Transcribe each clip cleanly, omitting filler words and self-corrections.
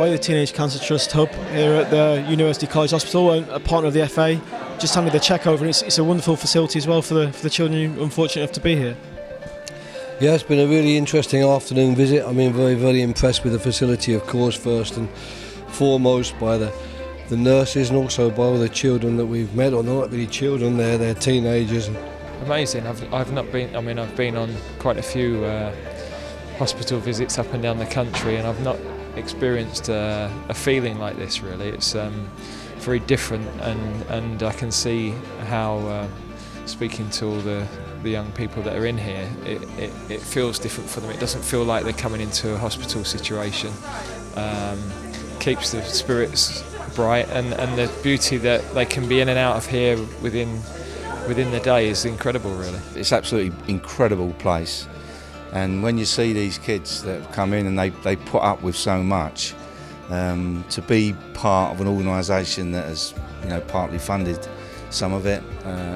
away the Teenage Cancer Trust hub here at the University College Hospital, and a partner of the FA. Just handed the cheque over, and it's a wonderful facility as well for the children who are unfortunate enough to be here. Yeah, it's been a really interesting afternoon visit. I mean, very, very impressed with the facility, of course, first and foremost by the nurses and also by all the children that we've met, or not really children, they're teenagers. Amazing. I've not been. I mean, I've been on quite a few hospital visits up and down the country, and I've not experienced a feeling like this. Really, it's very different, and I can see how speaking to all the young people that are in here, it feels different for them. It doesn't feel like they're coming into a hospital situation. Keeps the spirits bright, and the beauty that they can be in and out of here within the day is incredible, really. It's absolutely incredible place, and when you see these kids that have come in and they put up with so much, to be part of an organisation that has partly funded some of it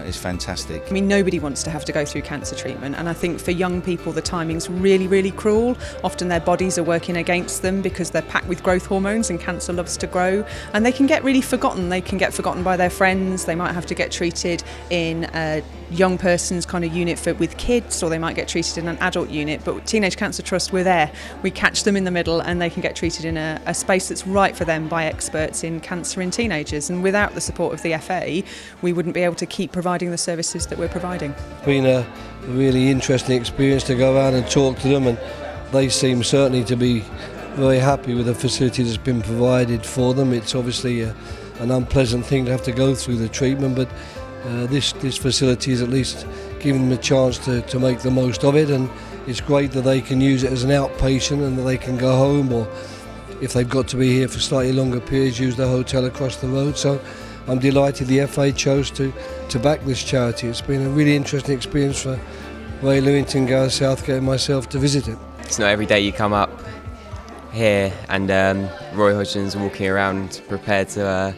is fantastic. I mean, nobody wants to have to go through cancer treatment, and I think for young people the timing's really, really cruel. Often their bodies are working against them because they're packed with growth hormones, and cancer loves to grow, and they can get really forgotten. They can get forgotten by their friends. They might have to get treated in a young person's kind of unit with kids, or they might get treated in an adult unit. But Teenage Cancer Trust, we're there. We catch them in the middle, and they can get treated in a space that's right for them by experts in cancer in teenagers. And without the support of the FA, we wouldn't be able to keep providing the services that we're providing. It's been a really interesting experience to go around and talk to them, and they seem certainly to be very happy with the facility that's been provided for them. It's obviously an unpleasant thing to have to go through the treatment, but this facility is at least giving them a chance to make the most of it, and it's great that they can use it as an outpatient and that they can go home, or if they've got to be here for slightly longer periods, use the hotel across the road. So I'm delighted the FA chose to back this charity. It's been a really interesting experience for Ray Lewington, Gareth Southgate and myself to visit it. It's not every day you come up here and Roy Hodgson's walking around prepared to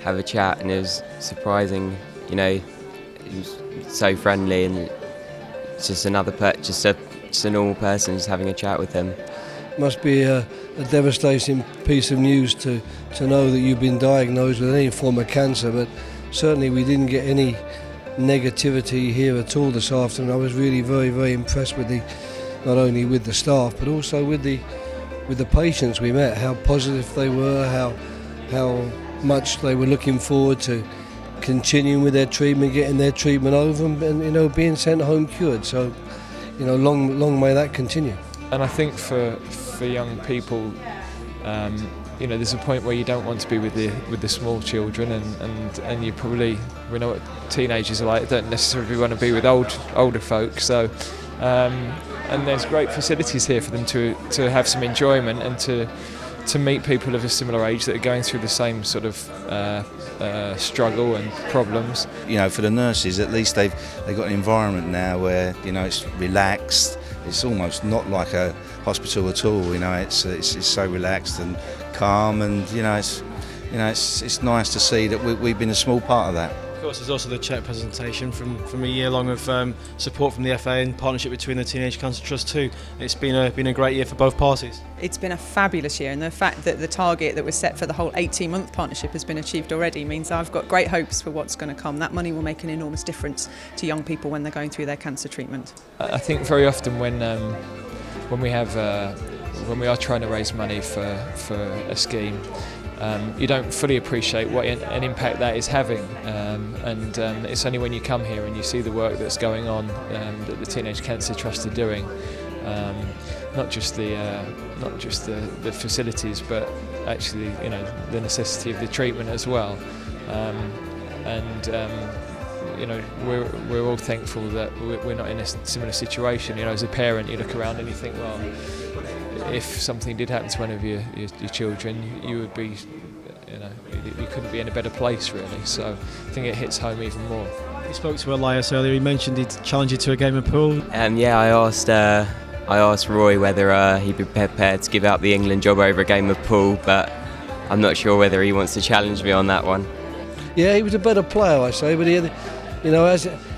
have a chat, and it was surprising. He was so friendly, and it's just just a normal person just having a chat with him. Must be a devastating piece of news to know that you've been diagnosed with any form of cancer, but certainly we didn't get any negativity here at all this afternoon. I was really very, very impressed with not only with the staff but also with the patients we met, how positive they were, how much they were looking forward to continuing with their treatment, getting their treatment over, and being sent home cured. So long may that continue. And I think for young people, there's a point where you don't want to be with the small children, and you probably, we know what teenagers are like, don't necessarily want to be with older folk. So and there's great facilities here for them to have some enjoyment and to meet people of a similar age that are going through the same sort of struggle and problems. For the nurses, at least they've got an environment now where it's relaxed. It's almost not like a hospital at all. It's so relaxed and calm, and it's nice to see that we've been a small part of that. Of course, there's also the cheque presentation from a year long of support from the FA and partnership between the Teenage Cancer Trust too. It's been a great year for both parties. It's been a fabulous year, and the fact that the target that was set for the whole 18-month partnership has been achieved already means I've got great hopes for what's going to come. That money will make an enormous difference to young people when they're going through their cancer treatment. I think very often when we are trying to raise money for a scheme, you don't fully appreciate what an impact that is having, and it's only when you come here and you see the work that's going on that the Teenage Cancer Trust are doing, not just the facilities, but actually the necessity of the treatment as well, we're all thankful that we're not in a similar situation. As a parent, you look around and you think, well, if something did happen to one of your children, you would be, you couldn't be in a better place, really. So I think it hits home even more. You spoke to Elias earlier. He mentioned he'd challenge you to a game of pool. Yeah, I asked Roy whether he'd be prepared to give up the England job over a game of pool, but I'm not sure whether he wants to challenge me on that one. Yeah, he was a better player, I say, but he had,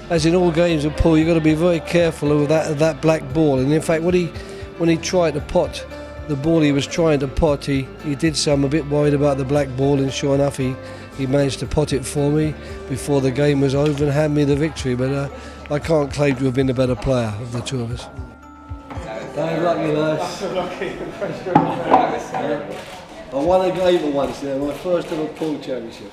as in all games of pool, you've got to be very careful of that black ball. And in fact, when he tried to pot the ball he was trying to pot, he did say, I'm a bit worried about the black ball, and sure enough he managed to pot it for me before the game was over and hand me the victory. But I can't claim to have been the better player of the two of us. Don't luck, you lads. I won a game once there, my first ever pool championship.